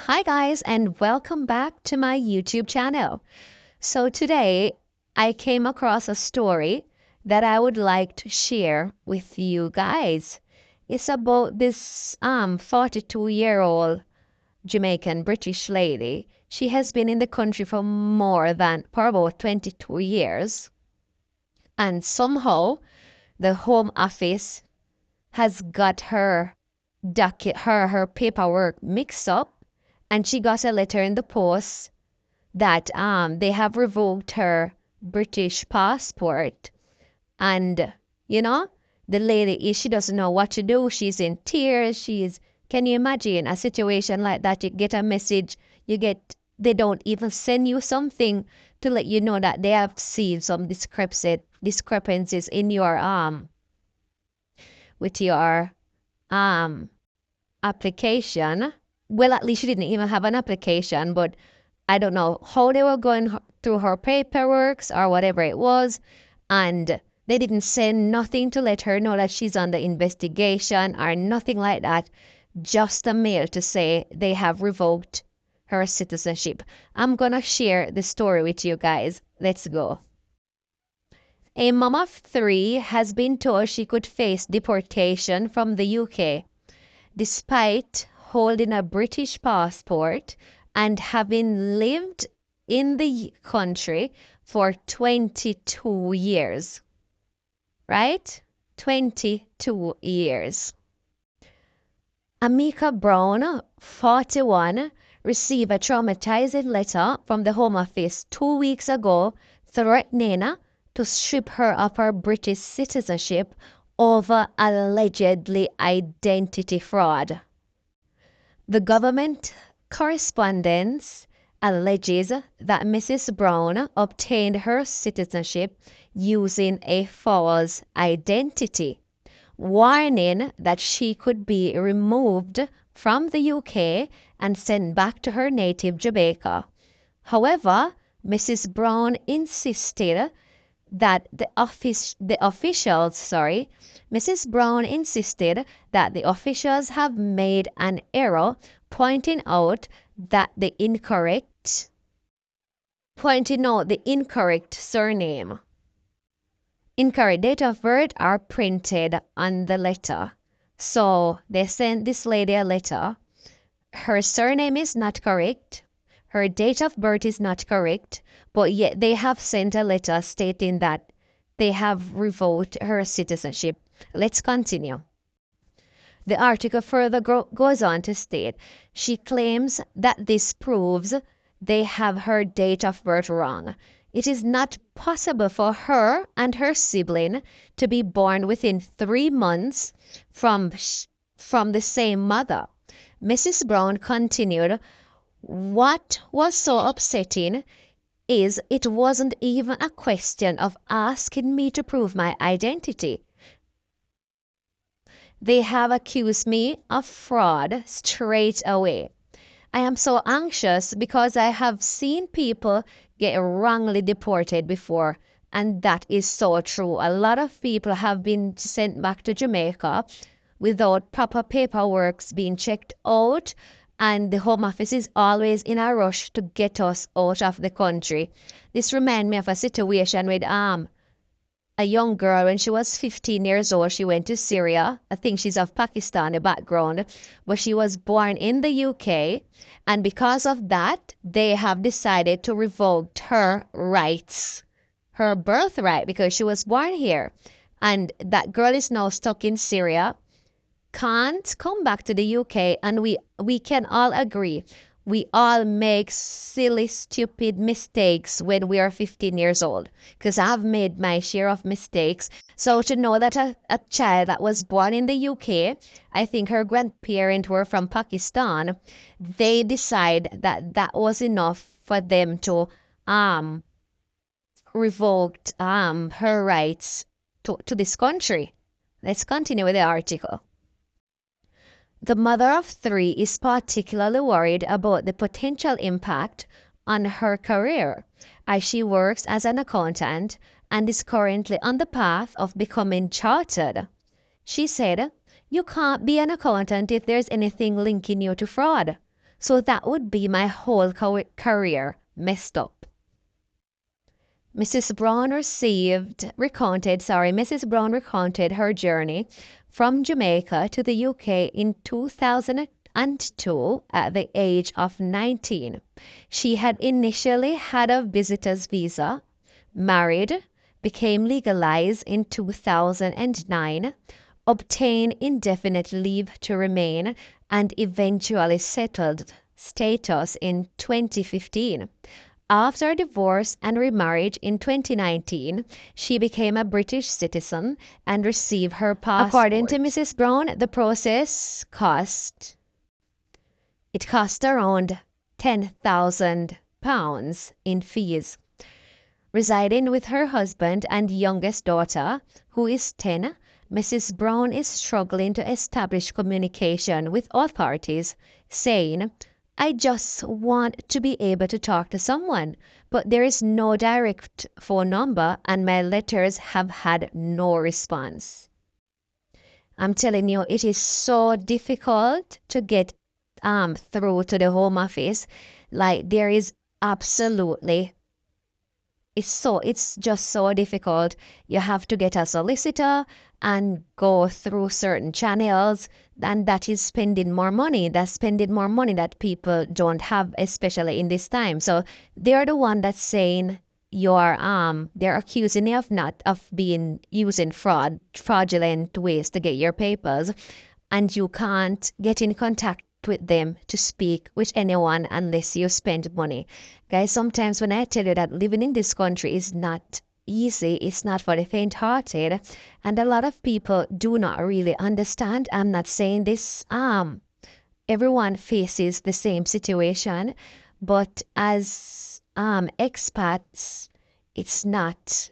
Hi guys and welcome back to my YouTube channel. So today I came across a story that I would like to share with you guys. It's about this 42-year-old Jamaican British lady. She has been in the country for about 22 years, and somehow the Home Office has got her paperwork mixed up, and she got a letter in the post that they have revoked her British passport. And you know, the lady she doesn't know what to do. She's in tears. Can you imagine a situation like that? You get a message, they don't even send you something to let you know that they have seen some discrepancies in your with your um application. Well, at least she didn't even have an application, but I don't know how they were going through her paperwork or whatever it was, and they didn't send nothing to let her know that she's under investigation or nothing like that. Just a mail to say they have revoked her citizenship. I'm gonna share the story with you guys. Let's go. A mom of three has been told she could face deportation from the UK despite holding a British passport and having lived in the country for 22 years. Right? 22 years. Amika Brown, 41, received a traumatizing letter from the Home Office 2 weeks ago threatening to strip her of her British citizenship over allegedly identity fraud. The government correspondence alleges that Mrs. Brown obtained her citizenship using a false identity, warning that she could be removed from the UK and sent back to her native Jamaica. However, Mrs. Brown insisted that Mrs. Brown insisted that the officials have made an error, pointing out the incorrect surname. Incorrect date of birth are printed on the letter. So they sent this lady a letter. Her surname is not correct. Her date of birth is not correct, but yet they have sent a letter stating that they have revoked her citizenship. Let's continue. The article further goes on to state she claims that this proves they have her date of birth wrong. It is not possible for her and her sibling to be born within 3 months from the same mother. Mrs. Brown continued, what was so upsetting is it wasn't even a question of asking me to prove my identity. They have accused me of fraud straight away. I am so anxious because I have seen people get wrongly deported before, and that is so true. A lot of people have been sent back to Jamaica without proper paperwork being checked out, and the Home Office is always in a rush to get us out of the country. This reminds me of a situation with a young girl. When she was 15 years old, she went to Syria. I think she's of Pakistani background, but she was born in the UK, and because of that, they have decided to revoke her rights, her birthright, because she was born here. And that girl is now stuck in Syria, can't come back to the UK, and we can all agree we all make silly, stupid mistakes when we are 15 years old, because I've made my share of mistakes. So to know that a child that was born in the UK, I think her grandparents were from Pakistan, they decide that that was enough for them to revoke her rights to this country. Let's continue with the article. The mother of three is particularly worried about the potential impact on her career, as she works as an accountant and is currently on the path of becoming chartered. She said, "You can't be an accountant if there's anything linking you to fraud. So that would be my whole career messed up. Mrs. Brown recounted her journey from Jamaica to the UK in 2002 at the age of 19. She had initially had a visitor's visa, married, became legalized in 2009, obtained indefinite leave to remain, and eventually settled status in 2015. After divorce and remarriage in 2019, she became a British citizen and received her passport. According to Mrs. Brown, the process cost around £10,000 in fees. Residing with her husband and youngest daughter, who is 10, Mrs. Brown is struggling to establish communication with authorities, saying, "I just want to be able to talk to someone, but there is no direct phone number and my letters have had no response." I'm telling you, it is so difficult to get through to the Home Office. Like there is absolutely it's just so difficult. You have to get a solicitor and go through certain channels, and that is spending more money. That's spending more money that people don't have, especially in this time. So they're the one that's saying they're accusing you of not of being using fraudulent ways to get your papers, and you can't get in contact with them to speak with anyone unless you spend money. Guys, sometimes when I tell you that living in this country is not easy, it's not for the faint-hearted, and a lot of people do not really understand. I'm not saying this everyone faces the same situation, but as expats, it's not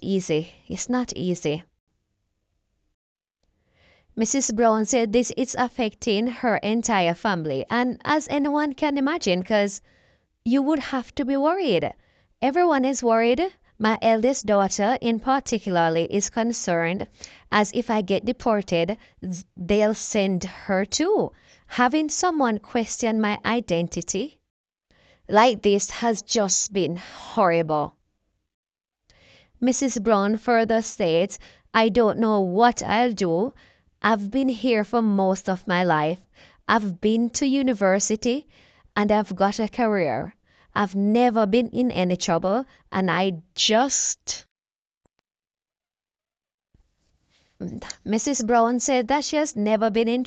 easy. It's not easy. Mrs. Brown said this is affecting her entire family, and as anyone can imagine, because you would have to be worried. Everyone is worried. My eldest daughter, in particularly, is concerned, as if I get deported, they'll send her too. Having someone question my identity like this has just been horrible. Mrs. Brown further states, "I don't know what I'll do. I've been here for most of my life. I've been to university and I've got a career. I've never been in any trouble, and Mrs. Brown said that she has never been in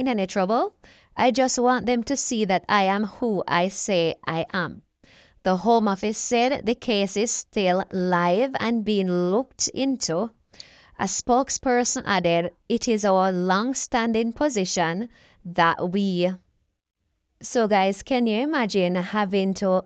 any trouble. "I just want them to see that I am who I say I am." The Home Office said the case is still live and being looked into. A spokesperson added, "It is our long-standing position that we..." So guys, can you imagine having to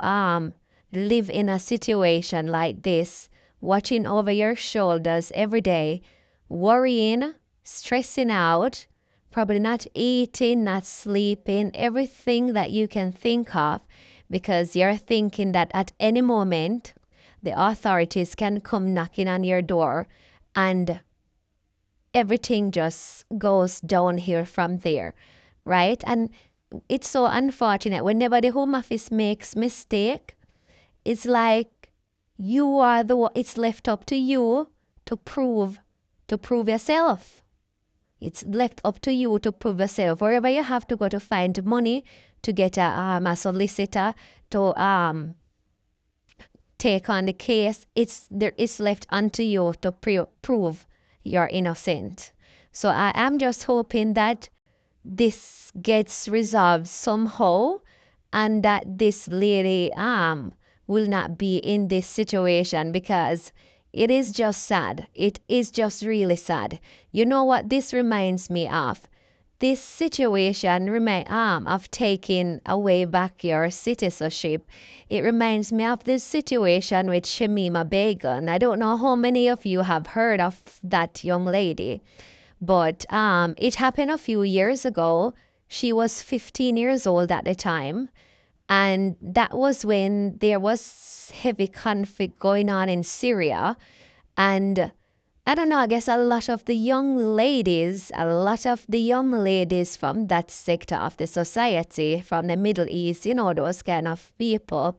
live in a situation like this, watching over your shoulders every day, worrying, stressing out, probably not eating, not sleeping, everything that you can think of, because you're thinking that at any moment the authorities can come knocking on your door and everything just goes downhill from there, right? And it's so unfortunate whenever the Home Office makes mistake, it's like you are the one, it's left up to you to prove yourself. It's left up to you to prove yourself. Wherever you have to go to find money to get a solicitor to take on the case, it's left unto you to prove you're innocent. So I am just hoping that this gets resolved somehow, and that this lady will not be in this situation, because it is just sad. It is just really sad. You know what this reminds me of? This situation of taking away back your citizenship. It reminds me of this situation with Shamima Begum. I don't know how many of you have heard of that young lady, but it happened a few years ago. She was 15 years old at the time, and that was when there was heavy conflict going on in Syria, and I don't know, I guess a lot of the young ladies from that sector of the society, from the Middle East, those kind of people,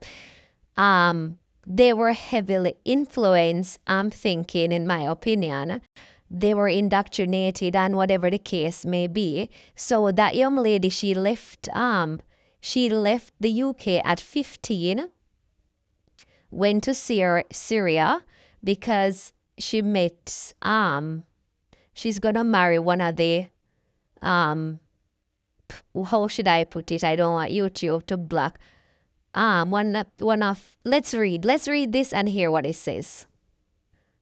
um, they were heavily influenced, I'm thinking, in my opinion. They were indoctrinated and whatever the case may be. So that young lady, she left the UK at 15, went to Syria because she met she's gonna marry one of the um how should I put it? I don't want YouTube to block. One of let's read this and hear what it says.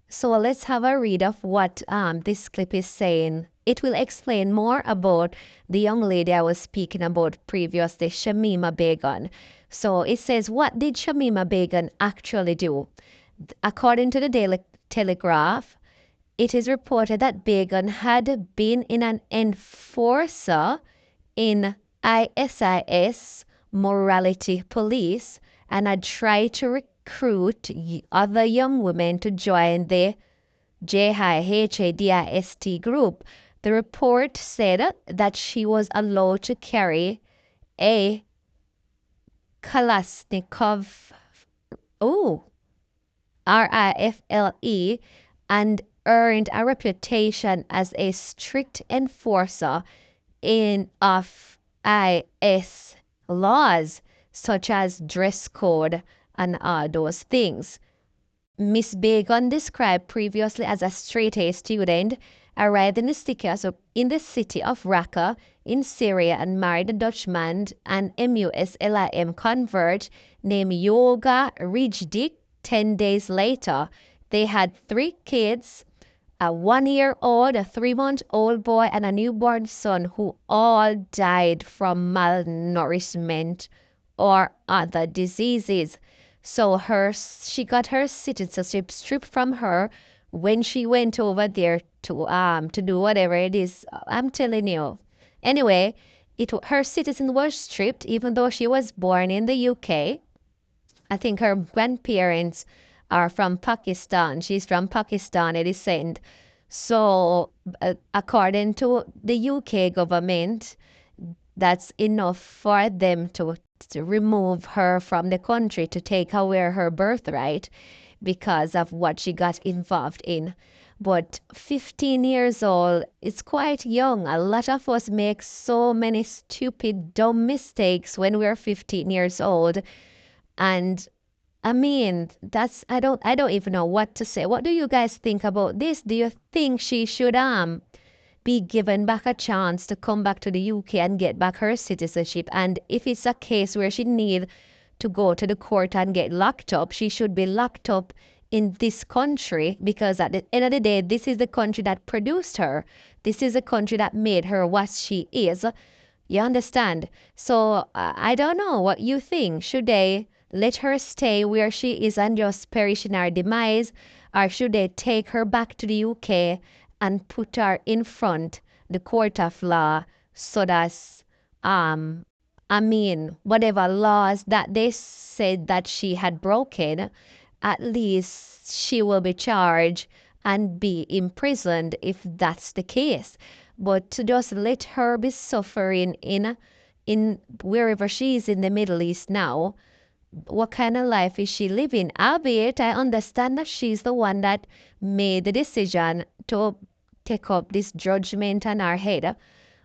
So let's have a read of what this clip is saying. It will explain more about the young lady I was speaking about previously, Shamima Begum. So it says, what did Shamima Begum actually do? According to the Daily Telegraph, it is reported that Begum had been in an enforcer in ISIS morality police and had tried to recruit other young women to join the JIHADIST group. The report said that she was allowed to carry a Kalashnikov, oh, RIFLE, and earned a reputation as a strict enforcer of IS laws, such as dress code and all those things. Miss Begum, described previously as a straight-A student, arrived in the city of Raqqa in Syria and married a Dutchman, an MUSLIM convert named Yoga Rijdik. 10 days later, they had 3 kids, a 1-year-old, a 3-month-old boy, and a newborn son who all died from malnourishment or other diseases. So she got her citizenship stripped from her when she went over there to do whatever it is. I'm telling you. Anyway, her citizen was stripped even though she was born in the UK. I think her grandparents are from Pakistan. She's from Pakistani descent. So, according to the UK government, that's enough for them to remove her from the country, to take away her birthright because of what she got involved in. But 15 years old, it's quite young. A lot of us make so many stupid, dumb mistakes when we're 15 years old. And I mean, I don't even know what to say. What do you guys think about this? Do you think she should be given back a chance to come back to the UK and get back her citizenship? And if it's a case where she need to go to the court and get locked up, she should be locked up in this country, because at the end of the day, this is the country that produced her. This is the country that made her what she is. You understand? So I don't know what you think. Should they let her stay where she is and just perish in her demise, or should they take her back to the UK and put her in front the court of law, so that whatever laws that they said that she had broken, at least she will be charged and be imprisoned if that's the case. But to just let her be suffering in wherever she is in the Middle East now, what kind of life is she living? Albeit, I understand that she's the one that made the decision to take up this judgment on her head.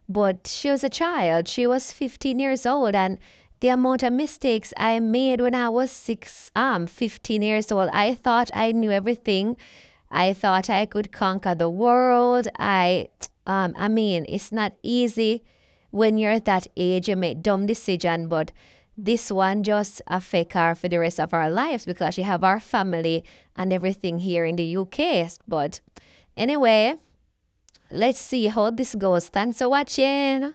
But she was a child. She was 15 years old, and the amount of mistakes I made when I was 15 years old. I thought I knew everything. I thought I could conquer the world. It's not easy when you're at that age. You make dumb decision, but this one just affect her for the rest of our lives because she have our family and everything here in the UK. But anyway, let's see how this goes. Thanks for watching.